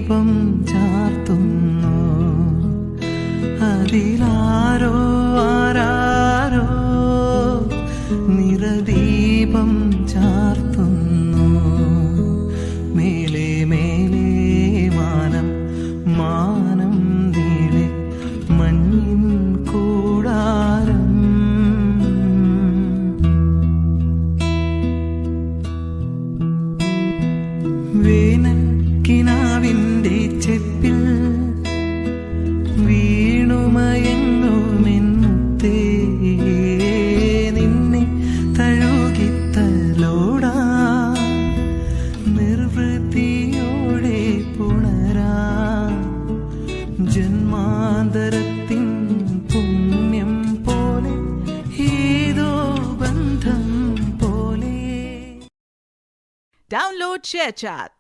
ദീപം ചാർത്തുന്നു. അതിലാരോ ആരാരോ നിറദീപം ചാർത്തുന്നു. മേലെ മേലെ മാനം മാനം നീളെ മഞ്ഞിൻ കൂടാരം. വേനൽ കിനാവിൻ്റെ ചെപ്പിൽ വീണുമയങ്ങുമെന്നേ നിന്നെ തഴുകിത്തലോടാ നിർവൃത്തിയോടെ പുണരാ ജന്മാന്തരത്തിൻ പുണ്യം പോലെ ഏതോ ബന്ധം പോലെ. Download ShareChat.